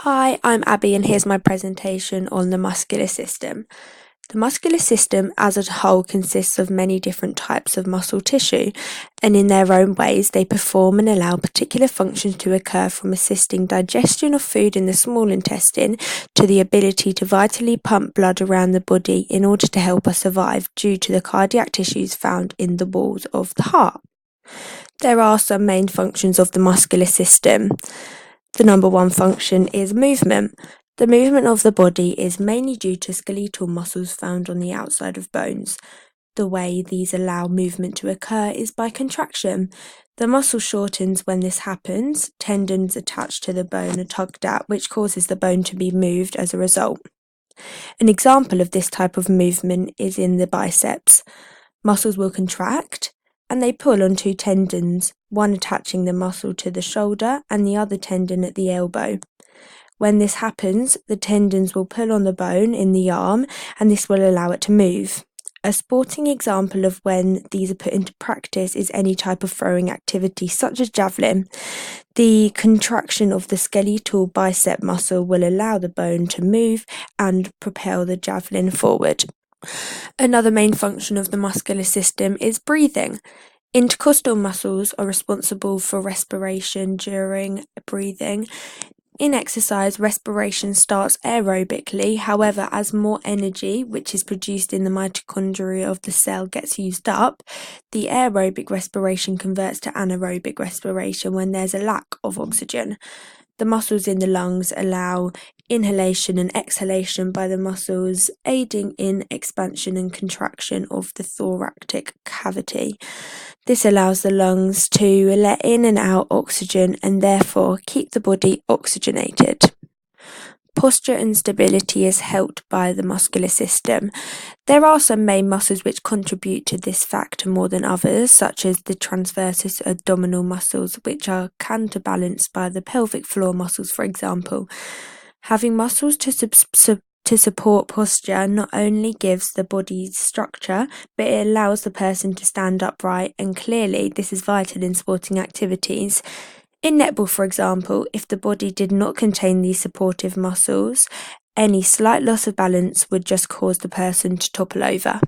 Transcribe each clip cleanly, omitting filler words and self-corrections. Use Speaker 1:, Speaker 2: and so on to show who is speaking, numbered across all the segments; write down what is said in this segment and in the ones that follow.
Speaker 1: Hi, I'm Abby and here's my presentation on the muscular system. The muscular system as a whole consists of many different types of muscle tissue, and in their own ways they perform and allow particular functions to occur, from assisting digestion of food in the small intestine to the ability to vitally pump blood around the body in order to help us survive due to the cardiac tissues found in the walls of the heart. There are some main functions of the muscular system. The number one function is movement. The movement of the body is mainly due to skeletal muscles found on the outside of bones. The way these allow movement to occur is by contraction. The muscle shortens when this happens. Tendons attached to the bone are tugged at, which causes the bone to be moved as a result. An example of this type of movement is in the biceps. Muscles will contract and they pull on two tendons, one attaching the muscle to the shoulder and the other tendon at the elbow. When this happens, the tendons will pull on the bone in the arm and this will allow it to move. A sporting example of when these are put into practice is any type of throwing activity, such as javelin. The contraction of the skeletal bicep muscle will allow the bone to move and propel the javelin forward. Another main function of the muscular system is breathing. Intercostal muscles are responsible for respiration during breathing. In exercise, respiration starts aerobically. However, as more energy, which is produced in the mitochondria of the cell, gets used up, the aerobic respiration converts to anaerobic respiration when there's a lack of oxygen. The muscles in the lungs allow inhalation and exhalation by the muscles, aiding in expansion and contraction of the thoracic cavity. This allows the lungs to let in and out oxygen and therefore keep the body oxygenated. Posture and stability is helped by the muscular system. There are some main muscles which contribute to this factor more than others, such as the transversus abdominal muscles, which are counterbalanced by the pelvic floor muscles, for example. Having muscles to support posture not only gives the body structure, but it allows the person to stand upright, and clearly this is vital in sporting activities. In netball, for example, if the body did not contain these supportive muscles, any slight loss of balance would just cause the person to topple over.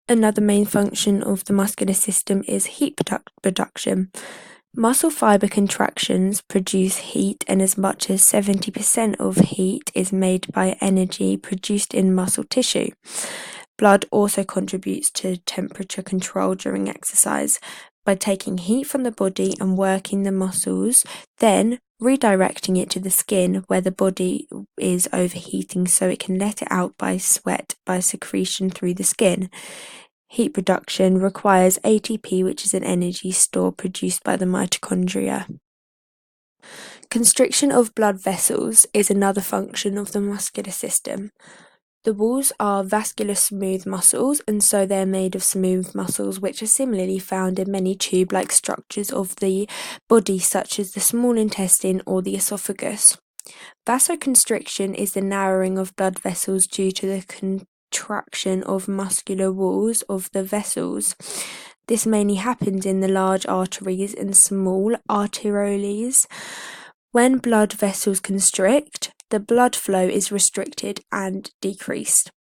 Speaker 1: Another main function of the muscular system is heat production. Muscle fiber contractions produce heat, and as much as 70% of heat is made by energy produced in muscle tissue. Blood also contributes to temperature control during exercise by taking heat from the body and working the muscles, then redirecting it to the skin where the body is overheating so it can let it out by sweat by secretion through the skin. Heat production requires ATP, which is an energy store produced by the mitochondria. Constriction of blood vessels is another function of the muscular system. The walls are vascular smooth muscles, and so they're made of smooth muscles which are similarly found in many tube-like structures of the body, such as the small intestine or the esophagus. Vasoconstriction is the narrowing of blood vessels due to the contraction of muscular walls of the vessels. This mainly happens in the large arteries and small arterioles. When blood vessels constrict, the blood flow is restricted and decreased.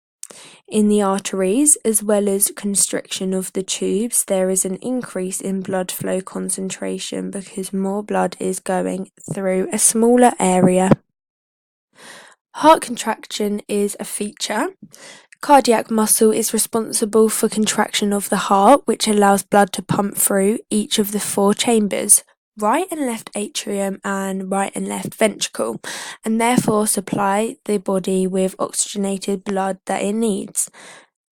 Speaker 1: In the arteries, as well as constriction of the tubes, there is an increase in blood flow concentration because more blood is going through a smaller area. Heart contraction is a feature. Cardiac muscle is responsible for contraction of the heart, which allows blood to pump through each of the four chambers, right and left atrium and right and left ventricle, and therefore supply the body with oxygenated blood that it needs.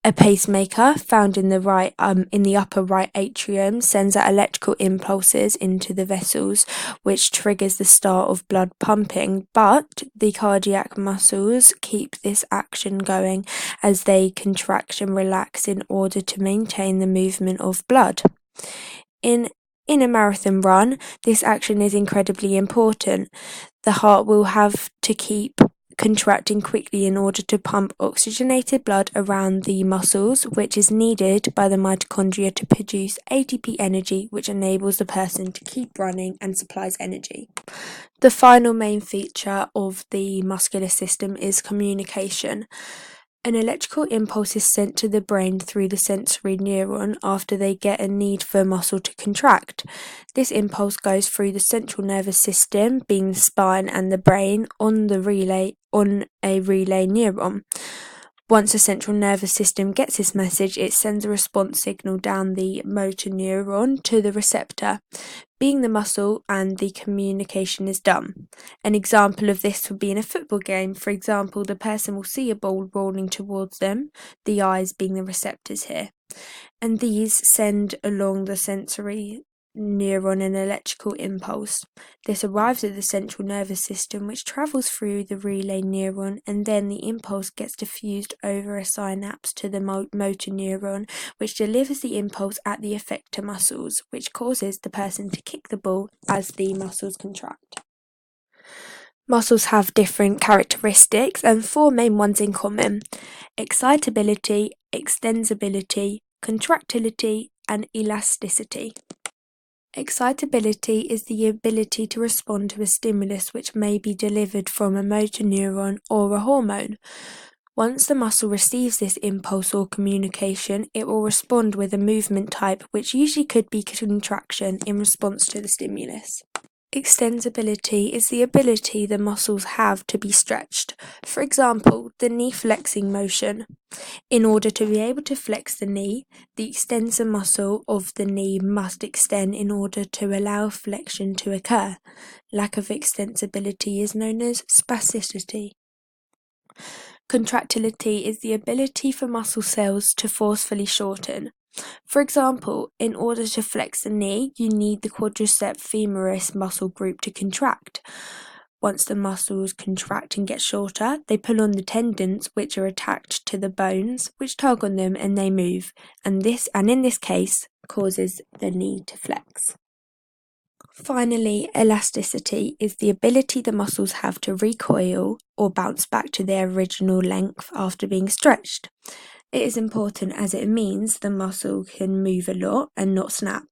Speaker 1: A pacemaker found in the upper right atrium sends out electrical impulses into the vessels, which triggers the start of blood pumping, but the cardiac muscles keep this action going as they contract and relax in order to maintain the movement of blood. In a marathon run, this action is incredibly important. The heart will have to keep contracting quickly in order to pump oxygenated blood around the muscles, which is needed by the mitochondria to produce ATP energy, which enables the person to keep running and supplies energy. The final main feature of the muscular system is communication. An electrical impulse is sent to the brain through the sensory neuron after they get a need for muscle to contract. This impulse goes through the central nervous system, being the spine and the brain, on a relay neuron. Once the central nervous system gets this message, it sends a response signal down the motor neuron to the receptor, being the muscle, and the communication is done. An example of this would be in a football game. For example, the person will see a ball rolling towards them, the eyes being the receptors here, and these send along the sensory neuron an electrical impulse. This arrives at the central nervous system, which travels through the relay neuron, and then the impulse gets diffused over a synapse to the motor neuron, which delivers the impulse at the effector muscles, which causes the person to kick the ball as the muscles contract. Muscles have different characteristics and four main ones in common: excitability, extensibility, contractility, and elasticity. Excitability is the ability to respond to a stimulus which may be delivered from a motor neuron or a hormone. Once the muscle receives this impulse or communication, it will respond with a movement type, which usually could be contraction in response to the stimulus. Extensibility is the ability the muscles have to be stretched. For example, the knee flexing motion. In order to be able to flex the knee, the extensor muscle of the knee must extend in order to allow flexion to occur. Lack of extensibility is known as spasticity. Contractility is the ability for muscle cells to forcefully shorten. For example, in order to flex the knee, you need the quadriceps femoris muscle group to contract. Once the muscles contract and get shorter, they pull on the tendons which are attached to the bones, which tug on them and they move, and in this case causes the knee to flex. Finally, elasticity is the ability the muscles have to recoil or bounce back to their original length after being stretched. It is important as it means the muscle can move a lot and not snap.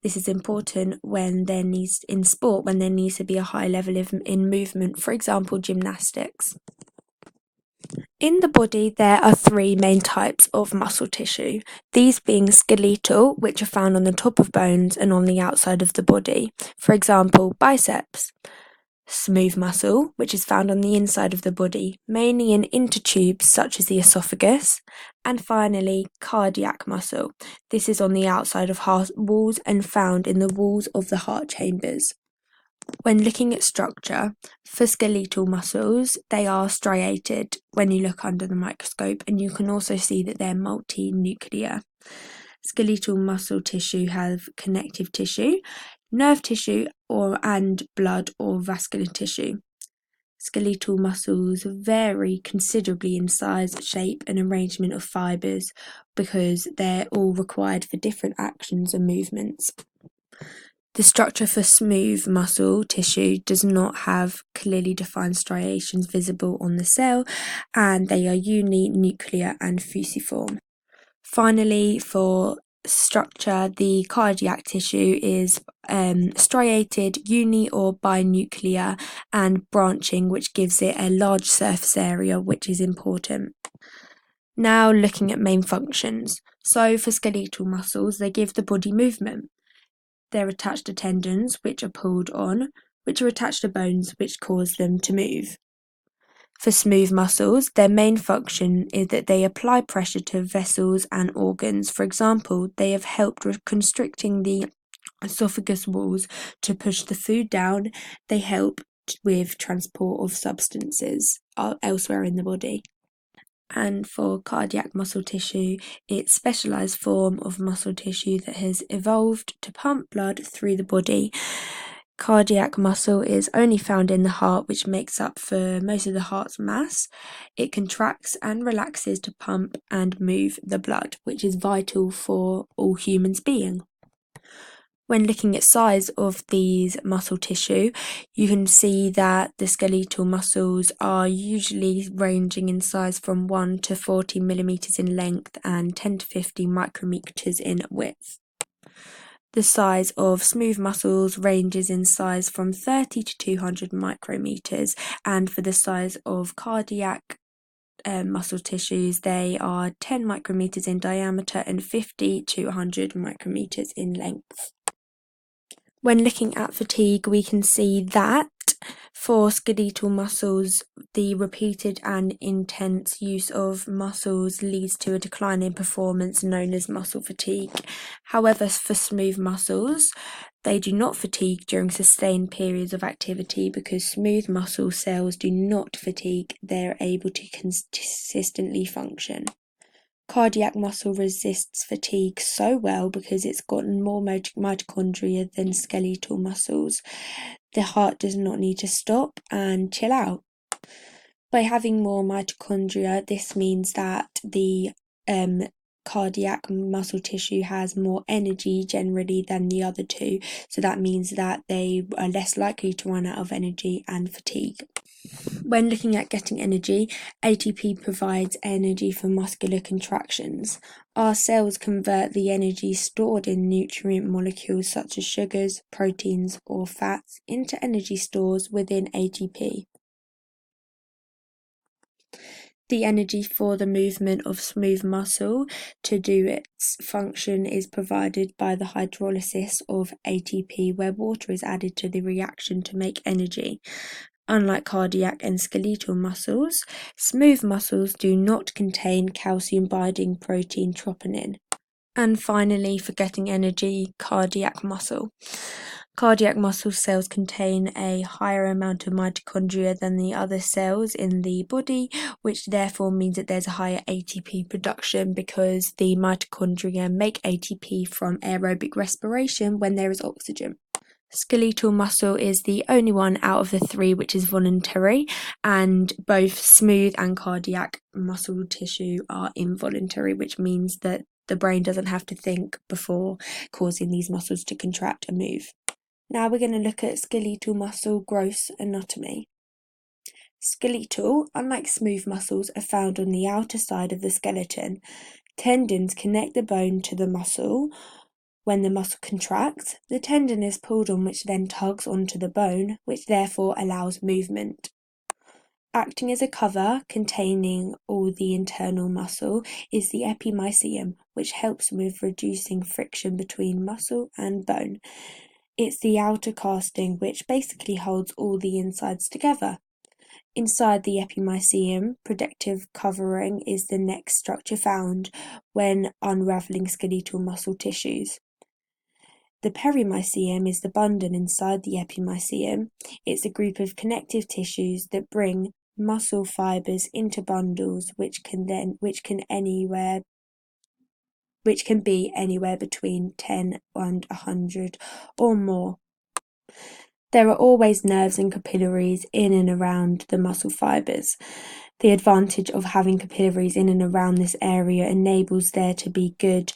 Speaker 1: This is important when there needs to be a high level in movement, for example, gymnastics. In the body, there are three main types of muscle tissue, these being skeletal, which are found on the top of bones and on the outside of the body, for example, biceps. Smooth muscle, which is found on the inside of the body, mainly in intertubes such as the esophagus. And finally, cardiac muscle. This is on the outside of heart walls and found in the walls of the heart chambers. When looking at structure, for skeletal muscles, they are striated when you look under the microscope, and you can also see that they're multinuclear. Skeletal muscle tissue have connective tissue, nerve tissue, and blood or vascular tissue. Skeletal muscles vary considerably in size, shape, and arrangement of fibres because they're all required for different actions and movements. The structure for smooth muscle tissue does not have clearly defined striations visible on the cell, and they are uninuclear and fusiform. Finally, for structure, the cardiac tissue is striated, uni or binuclear, and branching, which gives it a large surface area, which is important. Now looking at main functions. So for skeletal muscles, they give the body movement. They're attached to tendons, which are pulled on, which are attached to bones, which cause them to move. For smooth muscles, their main function is that they apply pressure to vessels and organs. For example, they have helped with constricting the esophagus walls to push the food down. They help with transport of substances elsewhere in the body. And for cardiac muscle tissue, it's a specialised form of muscle tissue that has evolved to pump blood through the body. Cardiac muscle is only found in the heart, which makes up for most of the heart's mass. It contracts and relaxes to pump and move the blood, which is vital for all humans being. When looking at size of these muscle tissue, you can see that the skeletal muscles are usually ranging in size from 1 to 40 millimeters in length and 10 to 50 micrometers in width. The size of smooth muscles ranges in size from 30 to 200 micrometers, and for the size of cardiac muscle tissues, they are 10 micrometers in diameter and 50 to 100 micrometers in length. When looking at fatigue, we can see that for skeletal muscles, the repeated and intense use of muscles leads to a decline in performance known as muscle fatigue. However, for smooth muscles, they do not fatigue during sustained periods of activity because smooth muscle cells do not fatigue, they're able to consistently function. Cardiac muscle resists fatigue so well because it's got more mitochondria than skeletal muscles. The heart does not need to stop and chill out. By having more mitochondria, this means that the cardiac muscle tissue has more energy generally than the other two, so that means that they are less likely to run out of energy and fatigue. When looking at getting energy, ATP provides energy for muscular contractions. Our cells convert the energy stored in nutrient molecules such as sugars, proteins, or fats into energy stores within ATP. The energy for the movement of smooth muscle to do its function is provided by the hydrolysis of ATP, where water is added to the reaction to make energy. Unlike cardiac and skeletal muscles, smooth muscles do not contain calcium-binding protein troponin. And finally, for getting energy, cardiac muscle. Cardiac muscle cells contain a higher amount of mitochondria than the other cells in the body, which therefore means that there's a higher ATP production because the mitochondria make ATP from aerobic respiration when there is oxygen. Skeletal muscle is the only one out of the three which is voluntary, and both smooth and cardiac muscle tissue are involuntary, which means that the brain doesn't have to think before causing these muscles to contract and move. Now we're going to look at skeletal muscle gross anatomy. Skeletal, unlike smooth muscles, are found on the outer side of the skeleton. Tendons connect the bone to the muscle. When the muscle contracts, the tendon is pulled on, which then tugs onto the bone, which therefore allows movement. Acting as a cover containing all the internal muscle is the epimysium, which helps with reducing friction between muscle and bone. It's the outer casting which basically holds all the insides together. Inside the epimysium, protective covering is the next structure found when unraveling skeletal muscle tissues. The perimysium is the bundle inside the epimysium. It's a group of connective tissues that bring muscle fibers into bundles, which can be anywhere between 10 and 100 or more. There are always nerves and capillaries in and around the muscle fibers. The advantage of having capillaries in and around this area enables there to be good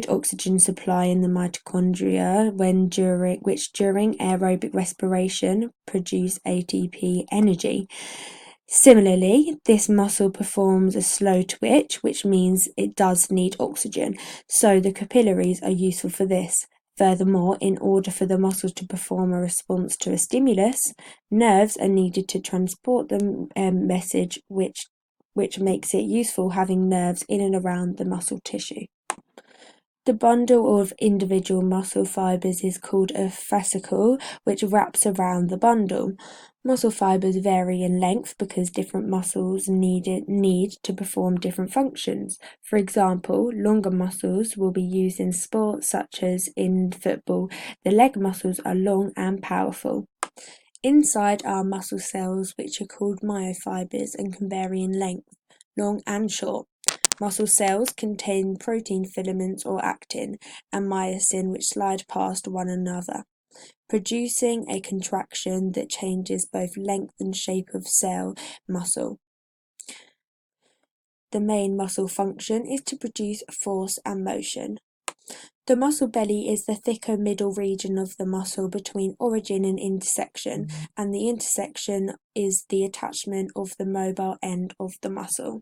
Speaker 1: oxygen supply in the mitochondria which during aerobic respiration produce ATP energy. Similarly, this muscle performs a slow twitch, which means it does need oxygen, so the capillaries are useful for this. Furthermore, in order for the muscle to perform a response to a stimulus, nerves are needed to transport the message, which makes it useful having nerves in and around the muscle tissue. The bundle of individual muscle fibers is called a fascicle, which wraps around the bundle. Muscle fibers vary in length because different muscles need to perform different functions. For example, longer muscles will be used in sports such as in football. The leg muscles are long and powerful. Inside are muscle cells, which are called myofibers and can vary in length, long and short. Muscle cells contain protein filaments or actin and myosin which slide past one another, producing a contraction that changes both length and shape of cell muscle. The main muscle function is to produce force and motion. The muscle belly is the thicker middle region of the muscle between origin and intersection, and the intersection is the attachment of the mobile end of the muscle.